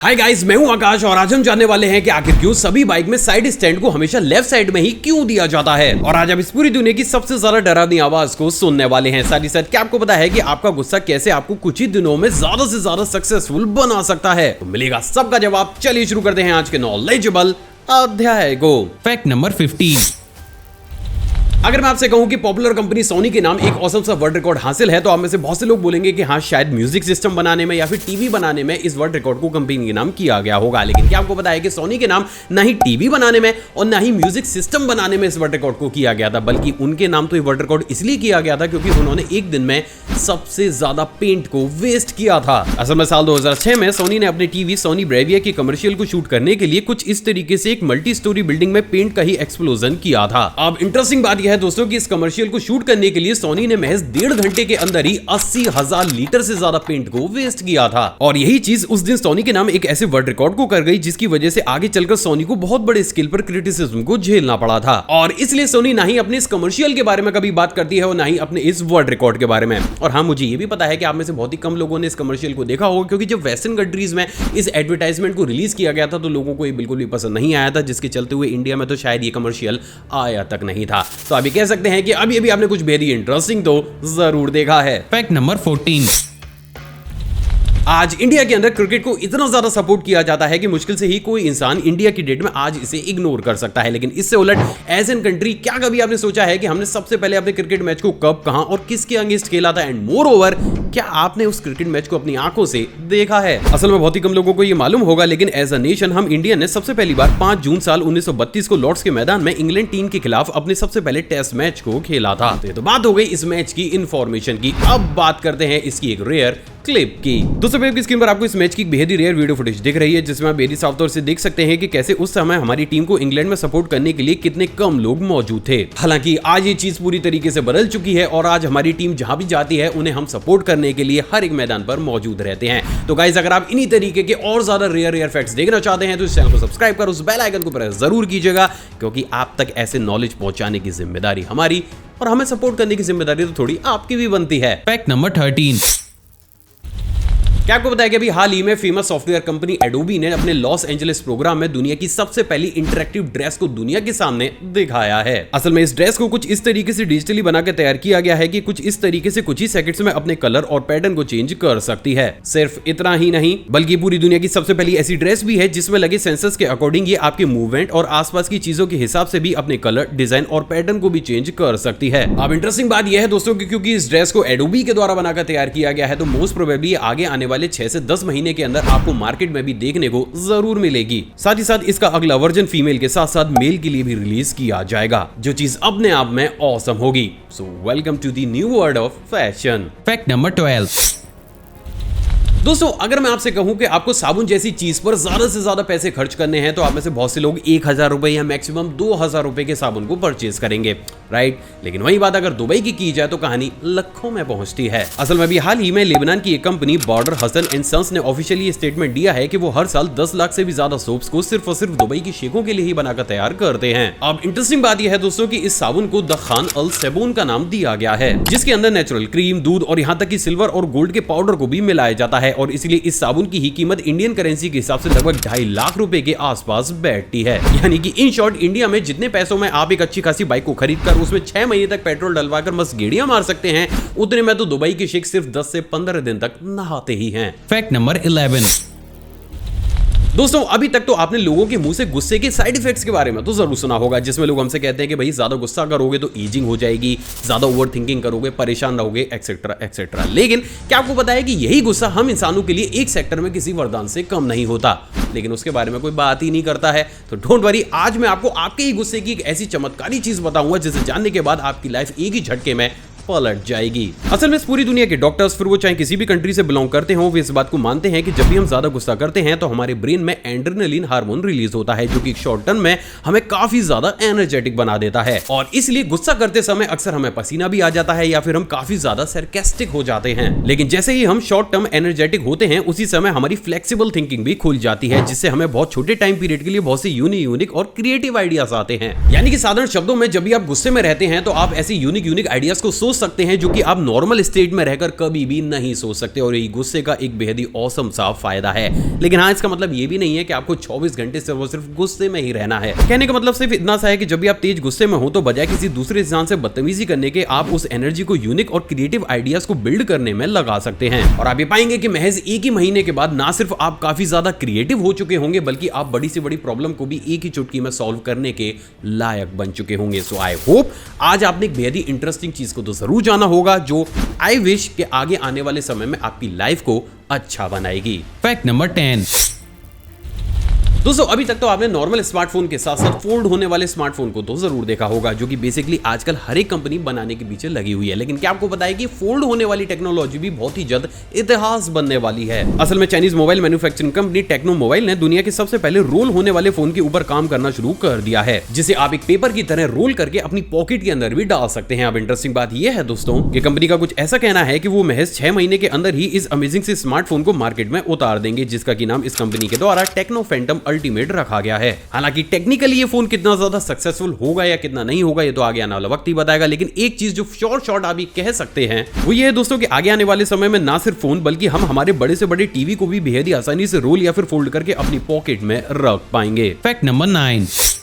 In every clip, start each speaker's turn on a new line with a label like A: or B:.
A: Hi guys, मैं हूं आकाश और आज हम जानने वाले हैं कि आखिर क्यों सभी बाइक में साइड स्टैंड को हमेशा लेफ्ट साइड में ही क्यों दिया जाता है। और आज हम इस पूरी दुनिया की सबसे ज्यादा डरावनी आवाज को सुनने वाले हैं। साथ ही साथ क्या आपको पता है कि आपका गुस्सा कैसे आपको कुछ ही दिनों में ज्यादा से ज्यादा सक्सेसफुल बना सकता है। तो मिलेगा सबका जवाब। चलिए शुरू करते हैं आज के नॉलेजेबल अध्याय को।
B: Fact number 15।
A: अगर मैं आपसे कहूं कि पॉपुलर कंपनी सोनी के नाम एक ऑसम सा वर्ल्ड रिकॉर्ड हासिल है तो आप में से बहुत से लोग बोलेंगे कि हाँ, शायद म्यूजिक सिस्टम बनाने में या फिर टीवी बनाने में इस वर्ल्ड रिकॉर्ड को कंपनी के नाम किया गया होगा। लेकिन क्या आपको पता है कि सोनी के नाम ना ही टीवी बनाने में और ना ही म्यूजिक सिस्टम बनाने में इस वर्ल्ड रिकॉर्ड को किया गया था, बल्कि उनके नाम तो ये वर्ल्ड रिकॉर्ड इसलिए किया गया था क्योंकि उन्होंने एक दिन में सबसे ज्यादा पेंट को वेस्ट किया था। असल में साल 2006 में सोनी ने अपने टीवी सोनी ब्रेविया की कमर्शियल को शूट करने के लिए कुछ इस तरीके से एक मल्टी स्टोरी बिल्डिंग में पेंट का ही एक्सप्लोजन किया था। अब इंटरेस्टिंग बात यह है दोस्तों कि इस कमर्शियल को शूट करने के लिए सोनी ने महज 1.5 घंटे के अंदर ही 80,000 लीटर से ज्यादा पेंट को वेस्ट किया था। और यही चीज उस दिन सोनी के नाम एक ऐसे वर्ल्ड रिकॉर्ड को कर गई जिसकी वजह से आगे चलकर सोनी को बहुत बड़े स्केल पर क्रिटिसिज्म को झेलना पड़ा था। और इसलिए सोनी ना ही अपने इस कमर्शियल के बारे में कभी बात करती है और ना ही अपने इस वर्ल्ड रिकॉर्ड के बारे में। और हाँ, मुझे ये भी पता है कि आप में से बहुत ही कम लोगों ने इस कमर्शियल को देखा होगा, क्योंकि जब वेस्टर्न कंट्रीज में इस एडवर्टाइजमेंट को रिलीज किया गया था तो लोगों को ये बिल्कुल भी पसंद नहीं आया था, जिसके चलते हुए इंडिया में तो शायद ये कमर्शियल आया तक नहीं था। तो अभी कह सकते हैं कि अभी अभी आपने कुछ वेरी इंटरेस्टिंग तो जरूर देखा है।
B: Fact number 14।
A: आज इंडिया के अंदर क्रिकेट को इतना ज्यादा सपोर्ट किया जाता है कि मुश्किल से ही कोई इंसान इंडिया की डेट में आज इसे इग्नोर कर सकता है। लेकिन इससे उलट एज एन कंट्री, क्या कभी आपने सोचा है कि हमने सबसे पहले अपने क्रिकेट मैच को कब, कहां और किसके अगेंस्ट खेला था? एंड मोर ओवर, क्या आपने उस क्रिकेट मैच को अपनी आंखों से देखा है? असल में बहुत ही कम लोगों को यह मालूम होगा, लेकिन एज अ नेशन हम इंडिया ने सबसे पहली बार 5 जून साल 1932 को लॉर्ड्स के मैदान में इंग्लैंड टीम के खिलाफ अपने सबसे पहले टेस्ट मैच को खेला था। तो बात हो गई इस मैच की इंफॉर्मेशन की। अब बात करते हैं इसकी एक रेयर क्लिप की। दोस्तों, आपकी स्क्रीन पर आपको इस मैच की बेहद ही रेयर वीडियो फुटेज दिख रही है, जिसमें आप बेहद साफ तौर से देख सकते हैं कि कैसे उस समय हमारी टीम को इंग्लैंड में सपोर्ट करने के लिए कितने कम लोग मौजूद थे। हालांकि आज ये चीज पूरी तरीके से बदल चुकी है और आज हमारी टीम जहां भी जाती है उन्हें हम सपोर्ट करने के लिए हर एक मैदान पर मौजूद रहते हैं। तो गाइस, अगर आप इन्हीं तरीके के और ज्यादा रेयर फैक्ट्स देखना चाहते हैं तो इस चैनल को सब्सक्राइब कर उस बेल आइकन को प्रेस जरूर कीजिएगा, क्योंकि आप तक ऐसे नॉलेज पहुंचाने की जिम्मेदारी हमारी और हमें सपोर्ट करने की जिम्मेदारी तो थोड़ी आपकी भी बनती है।
B: Fact number 13।
A: क्या आपको पता है कि अभी हाल ही में फेमस सॉफ्टवेयर कंपनी एडोबी ने अपने लॉस एंजलिस प्रोग्राम में दुनिया की सबसे पहली इंटरैक्टिव ड्रेस को दुनिया के सामने दिखाया है। असल में इस ड्रेस को कुछ इस तरीके से डिजिटली बनाकर तैयार किया गया है कि कुछ इस तरीके से कुछ ही सेकंड्स में अपने कलर और पैटर्न को चेंज कर सकती है। सिर्फ इतना ही नहीं, बल्कि पूरी दुनिया की सबसे पहली ऐसी ड्रेस भी है जिसमें लगे सेंसर्स के अकॉर्डिंग ये आपके मूवमेंट और आसपास की चीजों के हिसाब से भी अपने कलर, डिजाइन और पैटर्न को भी चेंज कर सकती है। अब इंटरेस्टिंग बात यह है दोस्तों कि क्योंकि इस ड्रेस को एडोबी के द्वारा बनाकर तैयार किया गया है, तो मोस्ट प्रोबेबली आगे आने वाले 6 से 10 महीने के अंदर आपको मार्केट में भी देखने को जरूर मिलेगी। साथ ही साथ इसका अगला वर्जन फीमेल के साथ साथ मेल के लिए भी रिलीज किया जाएगा, जो चीज अपने आप में ऑसम होगी। So welcome to the new world of fashion.
B: Fact number 12।
A: दोस्तों, अगर मैं आपसे कहूं कि आपको साबुन जैसी चीज पर ज्यादा से ज्यादा पैसे खर्च करने हैं तो आप में से बहुत से लोग 1000 रुपए या मैक्सिमम 2000 रुपए के साबुन को परचेज करेंगे, राइट? लेकिन वही बात अगर दुबई की जाए तो कहानी लाखों में पहुंचती है। असल में भी हाल ही में लेबनान की एक company Border Hassan and Sons ने ऑफिशियली स्टेटमेंट दिया है कि वो हर साल 10 लाख से भी ज्यादा सोप्स को सिर्फ और सिर्फ दुबई की शेखों के लिए ही बनाकर तैयार करते हैं। अब इंटरेस्टिंग बात यह है दोस्तों कि इस साबुन को द खान अल सेबून का नाम दिया गया है, जिसके अंदर नेचुरल क्रीम, दूध और यहाँ तक कि सिल्वर और गोल्ड के पाउडर को भी मिलाया जाता है। और इसलिए इस साबुन की ही कीमत इंडियन करेंसी के हिसाब से लगभग 2.5 लाख रुपए के आसपास बैठती है। यानी कि इन शॉर्ट, इंडिया में जितने पैसों में आप एक अच्छी खासी बाइक को खरीदकर उसमें 6 महीने तक पेट्रोल डलवाकर मस्त गेड़ियां मार सकते हैं, उतने में तो दुबई के शेख सिर्फ 10 से 15 दिन तक नहाते ही हैं।
B: Fact number 11।
A: दोस्तों, अभी तक तो आपने लोगों के मुंह से गुस्से के साइड इफेक्ट्स के बारे में तो जरूर सुना होगा, जिसमें लोग हमसे कहते हैं कि भाई ज्यादा गुस्सा करोगे तो एजिंग हो जाएगी, ज्यादा ओवरथिंकिंग करोगे, परेशान रहोगे, एक्सेट्रा एक्सेट्रा। लेकिन क्या आपको पता है कि यही गुस्सा हम इंसानों के लिए एक सेक्टर में किसी वरदान से कम नहीं होता? लेकिन उसके बारे में कोई बात ही नहीं करता है। तो डोंट वरी, आज मैं आपको आपके ही गुस्से की एक ऐसी चमत्कारी चीज बताऊंगा जिसे जानने के बाद आपकी लाइफ एक ही झटके में पलट जाएगी। असल में पूरी दुनिया के डॉक्टर्स, फिर वो चाहे किसी भी कंट्री से बिलोंग करते हो, वे इस बात को मानते हैं कि जब भी हम ज्यादा गुस्सा करते हैं तो हमारे ब्रेन में एड्रेनलिन हार्मोन रिलीज होता है, जो कि शॉर्ट टर्म में हमें काफी ज्यादा एनर्जेटिक बना देता है। और इसलिए गुस्सा करते समय अक्सर हमें पसीना भी आ जाता है या फिर हम काफी ज्यादा सरकास्टिक हो जाते हैं। लेकिन जैसे ही हम शॉर्ट टर्म एनर्जेटिक होते हैं, उसी समय हमारी फ्लेक्सिबल थिंकिंग भी खुल जाती है, जिससे हमें बहुत छोटे टाइम पीरियड के लिए बहुत से यूनिक और क्रिएटिव आइडियाज आते हैं। यानी कि साधारण शब्दों में, जब भी आप गुस्से में रहते हैं तो आप ऐसे यूनिक आइडियाज को सोच सकते हैं जो कि आप नॉर्मल स्टेट में रहकर कभी भी नहीं सोच सकते, और यही गुस्से का एक बेहद ही ऑसम सा फायदा है। लेकिन हाँ, इसका मतलब ये भी नहीं है कि आपको 24 घंटे सिर्फ गुस्से में ही रहना है। कहने का मतलब सिर्फ इतना सा है कि जब भी आप तेज गुस्से में हो तो बजाय किसी दूसरे इंसान से बदतमीजी करने के आप उस एनर्जी को यूनिक और क्रिएटिव आइडियाज को बिल्ड करने में लगा सकते हैं। और आप ये पाएंगे कि महज एक ही महीने के बाद ना सिर्फ आप काफी ज्यादा क्रिएटिव हो चुके होंगे, बल्कि आप बड़ी से बड़ी प्रॉब्लम को भी एक ही चुटकी में सॉल्व करने के लायक बन चुके होंगे। सो आई होप आज आपने एक बेहद ही इंटरेस्टिंग चीज को तो जरूर जाना होगा, जो आई विश के आगे आने वाले समय में आपकी लाइफ को अच्छा बनाएगी।
B: Fact number 10।
A: दोस्तों, अभी तक तो आपने नॉर्मल स्मार्टफोन के साथ साथ फोल्ड होने वाले स्मार्टफोन को तो जरूर देखा होगा, जो कि बेसिकली आजकल हर एक कंपनी बनाने के पीछे लगी हुई है। लेकिन क्या आपको पता है कि फोल्ड होने वाली टेक्नोलॉजी भी बहुत ही जल्द इतिहास बनने वाली है। असल में Chinese mobile manufacturing company Tecno mobile ने दुनिया के सबसे पहले रोल होने वाले फोन के ऊपर काम करना शुरू कर दिया है, जिसे आप एक पेपर की तरह रोल करके अपनी पॉकेट के अंदर भी डाल सकते हैं। अब इंटरेस्टिंग बात यह है दोस्तों कि कंपनी का कुछ ऐसा कहना है कि वो महज 6 महीने के अंदर ही इस अमेजिंग से स्मार्टफोन को मार्केट में उतार देंगे, जिसका की नाम इस कंपनी के द्वारा टेक्नो फैंटम अल्टीमेट रखा गया है। हालांकि टेक्निकली ये फोन कितना ज्यादा सक्सेसफुल होगा या कितना नहीं होगा, ये तो आगे आने वाला वक्त ही बताएगा। लेकिन एक चीज जो शॉर्ट आप कह सकते हैं वो ये है दोस्तों कि आगे आने वाले समय में ना सिर्फ फोन बल्कि हम हमारे बड़े से बड़े टीवी को भी बेहद ही आसानी से रोल या फिर फोल्ड करके अपनी पॉकेट में रख पाएंगे।
B: Fact number 9।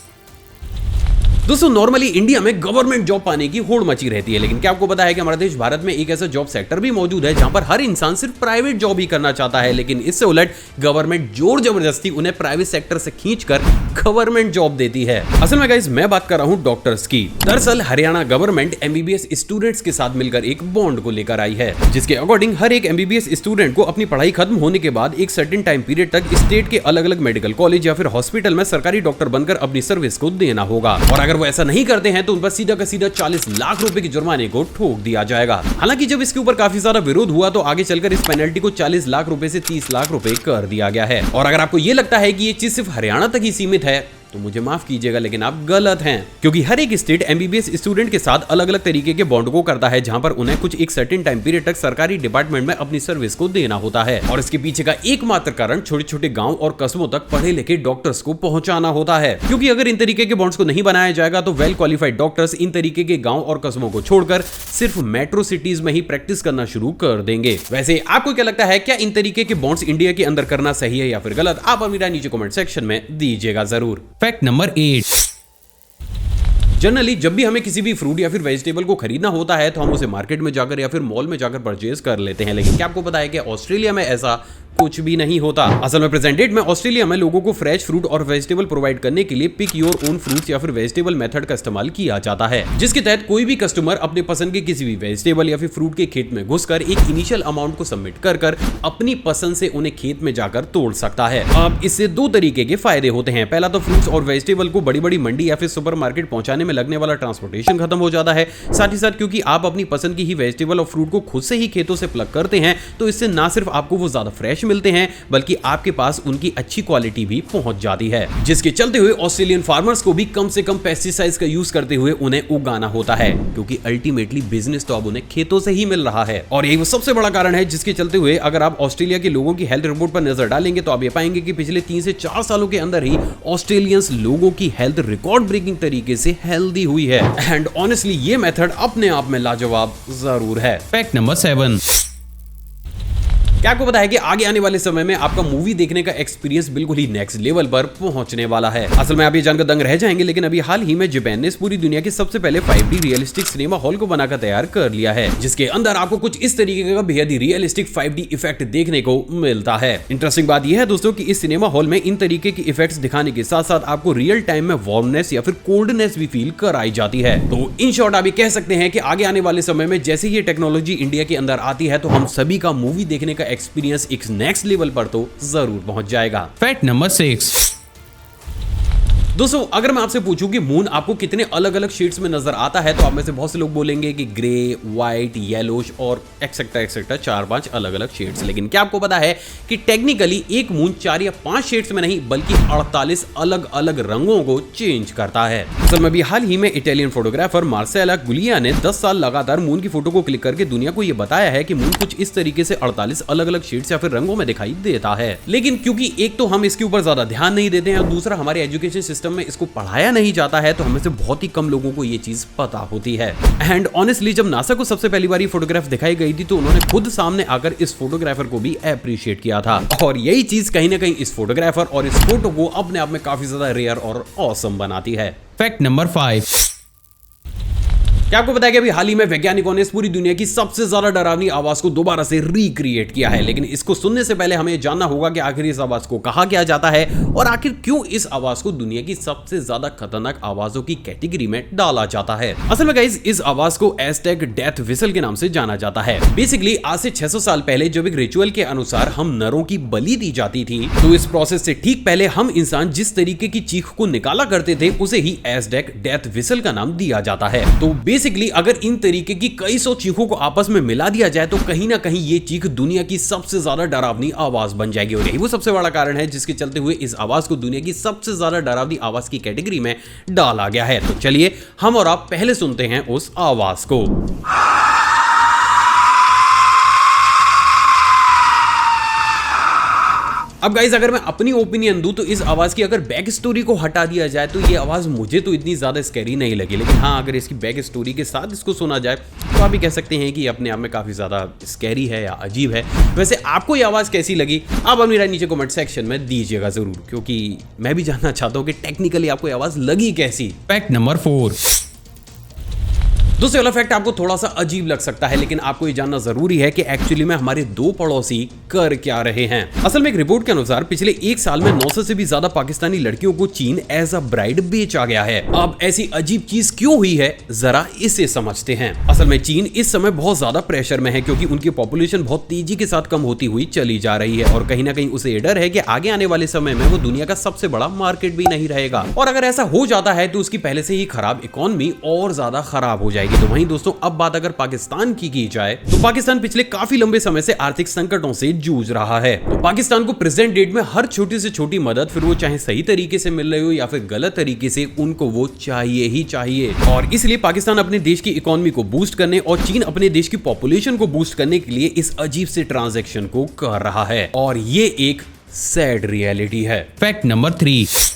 A: दोस्तों, नॉर्मली इंडिया में गवर्नमेंट जॉब पाने की होड़ मची रहती है, लेकिन क्या आपको पता है कि हमारा देश भारत में एक ऐसा जॉब सेक्टर भी मौजूद है जहां पर हर इंसान सिर्फ प्राइवेट जॉब ही करना चाहता है, लेकिन इससे उलट गवर्नमेंट जोर जबरदस्ती उन्हें प्राइवेट सेक्टर से खींचकर गवर्नमेंट जॉब देती है। असल में गाइस, मैं बात कर रहा हूं डॉक्टर्स की। दरअसल हरियाणा गवर्नमेंट एमबीबीएस स्टूडेंट्स के साथ मिलकर एक बॉन्ड को लेकर आई है, जिसके अकॉर्डिंग हर एक एमबीबीएस स्टूडेंट को अपनी पढ़ाई खत्म होने के बाद एक सर्टेन टाइम पीरियड तक स्टेट के अलग अलग मेडिकल कॉलेज या फिर हॉस्पिटल में सरकारी डॉक्टर बनकर अपनी सर्विस को देना होगा। और अगर वो ऐसा नहीं करते हैं तो उन पर सीधा का सीधा 40 लाख रुपए के जुर्माने को ठोक दिया जाएगा। हालांकि जब इसके ऊपर काफी सारा विरोध हुआ तो आगे चलकर इस पेनल्टी को 40 लाख रुपए से 30 लाख रुपए कर दिया गया है। और अगर आपको यह लगता है कि ये चीज सिर्फ हरियाणा तक ही सीमित है तो मुझे माफ कीजिएगा, लेकिन आप गलत हैं, क्योंकि हर एक स्टेट एमबीबीएस स्टूडेंट के साथ अलग अलग तरीके के बॉन्ड को करता है, जहां पर उन्हें कुछ एक सर्टेन टाइम पीरियड तक सरकारी डिपार्टमेंट में अपनी सर्विस को देना होता है। और इसके पीछे का एकमात्र कारण छोटे छोटे गांव और कस्बों तक पढ़े लिखे डॉक्टर्स को पहुंचाना होता है, क्योंकि अगर इन तरीके के बॉन्ड्स को नहीं बनाया जाएगा तो वेल क्वालिफाइड डॉक्टर्स इन तरीके के गांव और कस्बों को छोड़कर सिर्फ मेट्रो सिटीज में ही प्रैक्टिस करना शुरू कर देंगे। वैसे आपको क्या लगता है, क्या इन तरीके के बॉन्ड्स इंडिया के अंदर करना सही है या फिर गलत? आप अपनी राय नीचे कमेंट सेक्शन में दीजिएगा जरूर।
B: Fact number 8।
A: जनरली जब भी हमें किसी भी फ्रूट या फिर वेजिटेबल को खरीदना होता है तो हम उसे मार्केट में जाकर या फिर मॉल में जाकर परचेज कर लेते हैं, लेकिन क्या आपको पता है कि ऑस्ट्रेलिया में ऐसा कुछ भी नहीं होता। असल में प्रेजेंट डेट में ऑस्ट्रेलिया में लोगों को फ्रेश फ्रूट और वेजिटेबल प्रोवाइड करने के लिए पिक योर ओन फ्रूट्स या फिर वेजिटेबल मेथड का इस्तेमाल किया जाता है, जिसके तहत कोई भी कस्टमर अपने पसंद के किसी भी वेजिटेबल या फिर फ्रूट के खेत में घुसकर एक इनिशियल अमाउंट को सबमिट कर अपनी पसंद से उन्हें खेत में जाकर तोड़ सकता है। अब इससे 2 तरीके के फायदे होते हैं। पहला तो फ्रूट्स और वेजिटेबल को बड़ी बड़ी मंडी या फिर सुपरमार्केट पहुंचाने में लगने वाला ट्रांसपोर्टेशन खत्म हो जाता है। साथ ही साथ क्योंकि आप अपनी पसंद की ही वेजिटेबल और फ्रूट को खुद से ही खेतों से प्लग करते हैं तो इससे ना सिर्फ आपको वो ज्यादा फ्रेश मिलते हैं बल्कि आपके पास उनकी अच्छी क्वालिटी भी पहुंच जाती है, जिसके चलते हुए ऑस्ट्रेलियन फार्मर्स को भी कम से कम पेस्टिसाइड्स का यूज करते हुए उन्हें उगाना होता है, क्योंकि अल्टीमेटली बिजनेस तो अब उन्हें खेतों से ही मिल रहा है। और यही वो सबसे बड़ा कारण है जिसके चलते हुए अगर आप ऑस्ट्रेलिया के लोगों की हेल्थ रिपोर्ट पर नजर डालेंगे तो आप ये पाएंगे कि पिछले 3 से 4 सालों के अंदर ही ऑस्ट्रेलियंस लोगों की हेल्थ रिकॉर्ड ब्रेकिंग तरीके से हेल्दी हुई है। एंड ऑनेस्टली ये मेथड अपने आप में लाजवाब जरूर है।
B: Fact number 7।
A: क्या आपको पता है कि आगे आने वाले समय में आपका मूवी देखने का एक्सपीरियंस बिल्कुल ही नेक्स्ट लेवल पर पहुंचने वाला है। असल में आप ये जानकर दंग रह जाएंगे, लेकिन अभी हाल ही में जापान ने इस पूरी दुनिया के सबसे पहले 5D रियलिस्टिक सिनेमा हॉल को बनाकर तैयार कर लिया है, जिसके अंदर आपको कुछ इस तरीके का बेहद ही रियलिस्टिक 5D इफेक्ट देखने को मिलता है। इंटरेस्टिंग बात यह है दोस्तों कि इस सिनेमा हॉल में इन तरीके की इफेक्ट्स दिखाने के साथ साथ आपको रियल टाइम में वार्मनेस या फिर कोल्डनेस भी फील कराई जाती है। तो इन शॉर्ट आप ये कह सकते हैं कि आगे आने वाले समय में जैसे ये टेक्नोलॉजी इंडिया के अंदर आती है तो हम सभी का मूवी देखने का एक्सपीरियंस एक नेक्स्ट लेवल पर तो जरूर पहुंच जाएगा।
B: Fact number 6।
A: दोस्तों, अगर मैं आपसे पूछूं कि मून आपको कितने अलग अलग शेड्स में नजर आता है तो आप में से बहुत से लोग बोलेंगे कि ग्रे, व्हाइट, येलोश और एक्सेट्रा एक्सेट्रा 4-5 अलग अलग शेड्स। लेकिन क्या आपको पता है कि टेक्निकली एक मून 4 या 5 शेड्स में नहीं बल्कि 48 अलग अलग रंगों को चेंज करता है। असल में भी हाल ही में इटालियन फोटोग्राफर मार्सेला गुलिया ने 10 साल लगातार मून की फोटो को क्लिक करके दुनिया को यह बताया है कि मून कुछ इस तरीके से 48 अलग अलग शेड्स या फिर रंगों में दिखाई देता है। लेकिन क्योंकि एक तो हम इसके ऊपर ज्यादा ध्यान नहीं देते हैं और दूसरा हमारे एजुकेशन सिस्टम सिस्टम में इसको पढ़ाया नहीं जाता है, तो हमें से बहुत ही कम लोगों को ये चीज पता होती है। एंड ऑनेस्टली जब नासा को सबसे पहली बार ये फोटोग्राफ दिखाई गई थी, तो उन्होंने खुद सामने आकर इस फोटोग्राफर को भी अप्रिशिएट किया था, और यही चीज कहीं ना कहीं इस फोटोग्राफर और इस फोटो को अपने आप में काफी ज्यादा रेयर और ऑसम बनाती है।
B: Fact number 5।
A: क्या आपको बताया कि अभी हाल ही में वैज्ञानिकों ने इस पूरी दुनिया की सबसे ज्यादा डरावनी आवाज को दोबारा से रिक्रिएट किया है, लेकिन इसको सुनने से पहले हमें जानना होगा कि आखिर इस आवाज को कहा क्या जाता है और आखिर क्यों इस आवाज को दुनिया की सबसे ज्यादा खतरनाक आवाजों की कैटेगरी में डाला जाता है। असल में गाइस इस आवाज को एज़टेक डेथ विसल के नाम से जाना जाता है। बेसिकली आज से 600 साल पहले जब एक रिचुअल के अनुसार हम नरों की बलि दी जाती थी, तो इस प्रोसेस से ठीक पहले हम इंसान जिस तरीके की चीख को निकाला करते थे उसे ही एज़टेक डेथ विसल का नाम दिया जाता है। तो बेसिकली अगर इन तरीके की कई सौ चीखों को आपस में मिला दिया जाए तो कहीं ना कहीं ये चीख दुनिया की सबसे ज्यादा डरावनी आवाज बन जाएगी, और यही वो सबसे बड़ा कारण है जिसके चलते हुए इस आवाज को दुनिया की सबसे ज्यादा डरावनी आवाज की कैटेगरी में डाला गया है। तो चलिए हम और आप पहले सुनते हैं उस आवाज को। अब गाइज अगर मैं अपनी ओपिनियन दूं तो इस आवाज की अगर बैक स्टोरी को हटा दिया जाए तो ये आवाज मुझे तो इतनी ज्यादा स्कैरी नहीं लगी, लेकिन हाँ अगर इसकी बैक स्टोरी के साथ इसको सुना जाए तो आप भी कह सकते हैं कि ये अपने आप में काफी ज्यादा स्कैरी है या अजीब है। वैसे आपको ये आवाज कैसी लगी आप अपनी राय नीचे कमेंट सेक्शन में दीजिएगा जरूर, क्योंकि मैं भी जानना चाहता हूँ कि टेक्निकली आपको ये आवाज लगी कैसी।
B: Fact number 4।
A: दूसरे वाला फैक्ट आपको थोड़ा सा अजीब लग सकता है, लेकिन आपको ये जानना जरूरी है कि एक्चुअली में हमारे दो पड़ोसी कर क्या रहे हैं। असल में एक रिपोर्ट के अनुसार पिछले एक साल में 900 से भी ज्यादा पाकिस्तानी लड़कियों को चीन एज अ ब्राइड बेचा गया है। अब ऐसी अजीब चीज क्यों हुई है जरा इसे समझते हैं। असल में चीन इस समय बहुत ज्यादा प्रेशर में है क्योंकि उनकी पॉपुलेशन बहुत तेजी के साथ कम होती हुई चली जा रही है, और कहीं ना कहीं उसे डर है कि आगे आने वाले समय में वो दुनिया का सबसे बड़ा मार्केट भी नहीं रहेगा, और अगर ऐसा हो जाता है तो उसकी पहले से ही खराब इकोनॉमी और ज्यादा खराब हो जाएगी। तो वहीं दोस्तों अब बात अगर पाकिस्तान की जाए तो पाकिस्तान पिछले काफी लंबे समय से आर्थिक संकटों से जूझ रहा है। तो पाकिस्तान को प्रेजेंट डेट में हर छोटी से छोटी मदद, फिर वो चाहे सही तरीके से मिल रही हो या फिर गलत तरीके से, उनको वो चाहिए ही चाहिए, और इसलिए पाकिस्तान अपने देश की इकोनॉमी को बूस्ट करने और चीन अपने देश की पॉपुलेशन को बूस्ट करने के लिए इस अजीब से ट्रांजैक्शन को कर रहा है, और ये एक सैड रियलिटी है।
B: Fact number 3।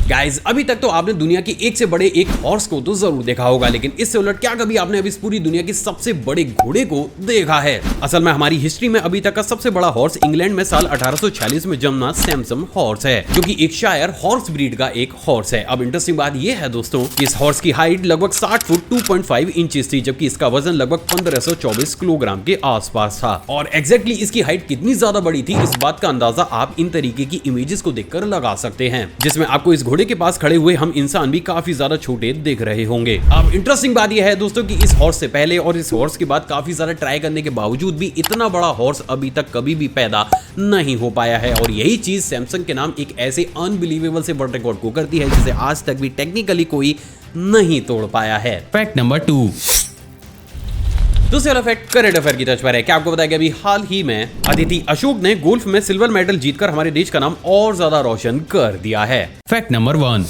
A: गाइज अभी तक तो आपने दुनिया के एक से बड़े एक हॉर्स को तो जरूर देखा होगा, लेकिन इससे उलट क्या कभी आपने अभी इस पूरी दुनिया की सबसे बड़े घोड़े को देखा है? असल में हमारी हिस्ट्री में अभी तक का सबसे बड़ा हॉर्स इंग्लैंड में साल 1846 में जन्मा सैमसन हॉर्स है, जो कि एक शायर हॉर्स ब्रीड का एक हॉर्स है। अब इंटरेस्टिंग बात यह है दोस्तों कि इस हॉर्स की हाइट लगभग 60 फुट 2.5 इंचेस थी, जबकि इसका वजन लगभग 1524 किलोग्राम के आसपास था। और एग्जैक्टली इसकी हाइट कितनी ज्यादा बड़ी थी इस बात का अंदाजा आप इन तरीके की इमेजेस को देखकर लगा सकते हैं, जिसमें आपको इस घोड़े के पास खड़े हुए हम इंसान भी काफी ज्यादा छोटे दिख रहे होंगे। अब इंटरेस्टिंग बात यह है दोस्तों कि इस हॉर्स से पहले और इस हॉर्स के बाद काफी ज्यादा ट्राई करने के बावजूद भी इतना बड़ा हॉर्स अभी तक कभी भी पैदा नहीं हो पाया है, और यही चीज सैमसंग के नाम एक ऐसे अनबिलीवेबल से वर्ल्ड रिकॉर्ड को करती है जिसे आज तक भी टेक्निकली कोई नहीं तोड़ पाया है।
B: Fact number 2।
A: दूसरा वाला फैक्ट करंट अफेयर की टच पर है। क्या आपको बताया कि अभी हाल ही में अदिति अशोक ने गोल्फ में सिल्वर मेडल जीतकर हमारे देश का नाम और ज्यादा रोशन कर दिया है।
B: Fact number 1।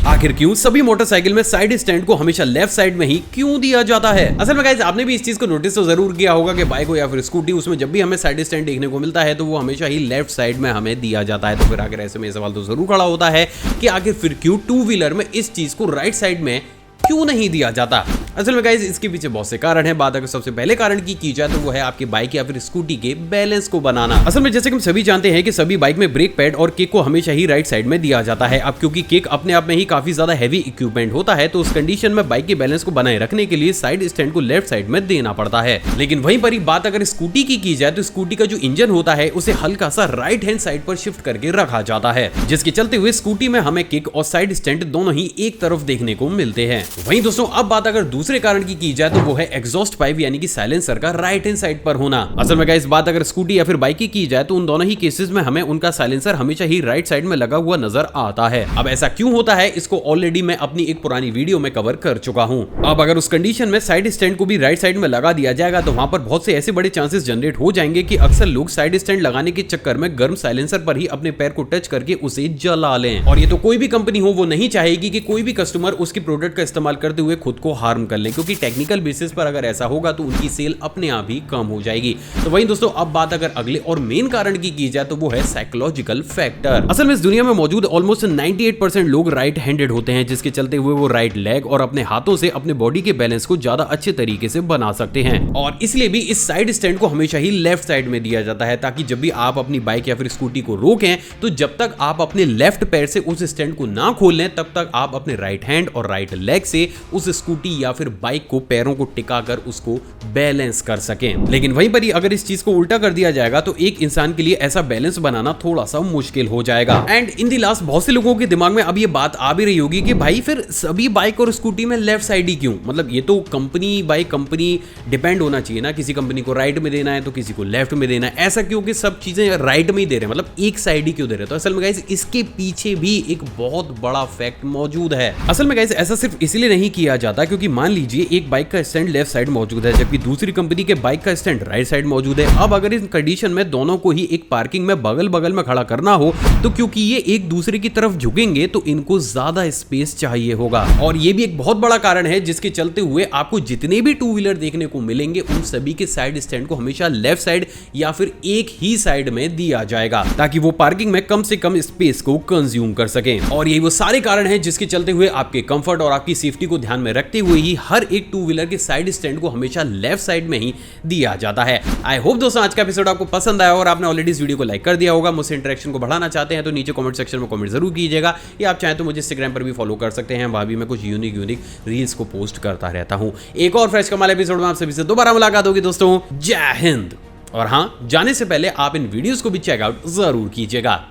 A: आखिर क्यों सभी मोटरसाइकिल में साइड स्टैंड को हमेशा लेफ्ट साइड में ही क्यों दिया जाता है? असल में गाइस आपने भी इस चीज को नोटिस तो जरूर किया होगा कि बाइक हो या फिर स्कूटी, उसमें जब भी हमें साइड स्टैंड देखने को मिलता है तो वो हमेशा ही लेफ्ट साइड में हमें दिया जाता है। तो फिर आखिर ऐसे में सवाल तो जरूर खड़ा होता है कि आखिर फिर क्यों टू व्हीलर में इस चीज को राइट साइड में क्यों नहीं दिया जाता? असल में गाइस इसके पीछे बहुत से कारण हैं। बात अगर सबसे पहले कारण की जाए तो वो है आपकी बाइक या फिर स्कूटी के बैलेंस को बनाना। असल में जैसे कि हम सभी जानते हैं कि सभी बाइक में ब्रेक पैड और किक को हमेशा ही राइट साइड में दिया जाता है। अब क्योंकि किक अपने आप में ही काफी ज्यादा हैवी इक्विपमेंट होता है, तो उस कंडीशन में बाइक के बैलेंस को बनाए रखने के लिए साइड स्टैंड को लेफ्ट साइड में देना पड़ता है। लेकिन वहीं पर ही बात अगर स्कूटी की जाए तो स्कूटी का जो इंजन होता है उसे हल्का सा राइट हैंड साइड पर शिफ्ट करके रखा जाता है, जिसके चलते हुए स्कूटी में हमें किक और साइड स्टैंड दोनों ही एक तरफ देखने को मिलते हैं। वहीं दोस्तों अब बात अगर दूसरे कारण की जाए तो वो है एग्जॉस्ट पाइप यानी कि साइलेंसर का राइट हैंड साइड पर होना। असल में गाइस बात अगर स्कूटी या फिर बाइक की जाए तो उन दोनों ही केसेस में हमें उनका साइलेंसर हमेशा ही राइट साइड में लगा हुआ नजर आता है। अब ऐसा क्यों होता है इसको ऑलरेडी मैं अपनी एक पुरानी वीडियो में कवर कर चुका हूं। अब अगर उस कंडीशन में साइड स्टैंड को भी राइट साइड में लगा दिया जाएगा तो वहां पर बहुत से ऐसे बड़े चांसेस जनरेट हो जाएंगे कि अक्सर लोग साइड स्टैंड लगाने के चक्कर में गर्म साइलेंसर पर ही अपने पैर को टच करके उसे जला लें। और ये तो कोई भी कंपनी हो वो नहीं चाहेगी कि कोई भी कस्टमर उसकी प्रोडक्ट का इस्तेमाल करते हुए खुद को हार्म कर लें, क्योंकि टेक्निकल बेसिस पर अगर ऐसा होगा तो उनकी सेल अपने आप ही कम हो जाएगी। तो वहीं दोस्तों अब बात अगर अगले और मेन कारण की जाए तो वो है साइकोलॉजिकल फैक्टर। असल में इस दुनिया में मौजूद ऑलमोस्ट 98% लोग राइट हैंडेड होते हैं, जिसके चलते हुए वो राइट लेग और अपने हाथों से अपने बॉडी के बैलेंस को ज्यादा अच्छे तरीके से बना सकते हैं। और इसलिए भी इस साइड स्टैंड को हमेशा ही लेफ्ट साइड में दिया जाता है, ताकि जब भी आप अपनी बाइक या फिर स्कूटी को रोकें तो जब तक आप अपने लेफ्ट पैर से उस स्टैंड को ना खोल लें तब तक आप अपने राइट हैंड और राइट लेग से उस स्कूटी या फिर बाइक को पैरों को टिकाकर उसको बैलेंस कर सकें। लेकिन वहीं पर ही अगर इस चीज को उल्टा कर दिया जाएगा तो एक इंसान के लिए ऐसा बैलेंस बनाना थोड़ा सा मुश्किल हो जाएगा। एंड इन दी लास्ट बहुत से लोगों के दिमाग में अब ये बात आ भी रही होगी कि भाई फिर सभी बाइक और स्कूटी में लेफ्ट साइड ही क्यों? मतलब ये तो कंपनी बाय कंपनी डिपेंड होना चाहिए ना, किसी कंपनी को राइट में देना है तो किसी को लेफ्ट में देना है, ऐसा क्यों कि सब चीजें राइट में ही दे रहे हैं, मतलब एक साइड ही क्यों दे रहे हैं? तो असल में गाइस इसके पीछे भी एक बहुत बड़ा फैक्ट मौजूद है। असल में गाइस ऐसा सिर्फ इसलिए नहीं किया जाता क्योंकि मान लीजिए एक बाइक का स्टैंड लेफ्ट साइड मौजूद है जबकि दूसरी कंपनी के बाइक का स्टैंड राइट साइड मौजूद है। अब अगर इस कंडीशन में दोनों को ही एक पार्किंग में बगल बगल में खड़ा करना हो तो क्योंकि ये एक दूसरे की तरफ झुकेंगे तो इनको ज्यादा स्पेस चाहिए होगा। और ये भी एक बहुत बड़ा कारण है जिसके चलते हुए आपको जितने भी टू व्हीलर देखने को मिलेंगे उन सभी के साइड स्टैंड को हमेशा लेफ्ट साइड या फिर एक ही साइड में दिया जाएगा ताकि वो पार्किंग में कम से कम स्पेस को कंज्यूम कर सके। और यही वो सारे कारण हैं जिसके चलते हुए आपके कंफर्ट और आपकी सेफ्टी को ध्यान में रखते हुए ही हर एक टू व्हीलर के साइड स्टैंड को हमेशा लेफ्ट साइड में ही दिया जाता है। आई होप दोस्तों आज का एपिसोड आपको पसंद आया और आपने ऑलरेडी इस वीडियो को लाइक कर दिया होगा। मुझसे इंटरेक्शन को बढ़ाना चाहते हैं तो नीचे कमेंट सेक्शन में कमेंट जरूर कीजिएगा, या आप चाहें तो मुझे इंस्टाग्राम पर भी फॉलो कर सकते हैं, वहां भी मैं कुछ यूनिक रील्स को पोस्ट करता रहता हूं। एक और फ्रेश कमाल एपिसोड में आप सभी से दोबारा मुलाकात होगी दोस्तों। जय हिंद। और हाँ, जाने से पहले आप इन वीडियोस को भी चेकआउट जरूर कीजिएगा।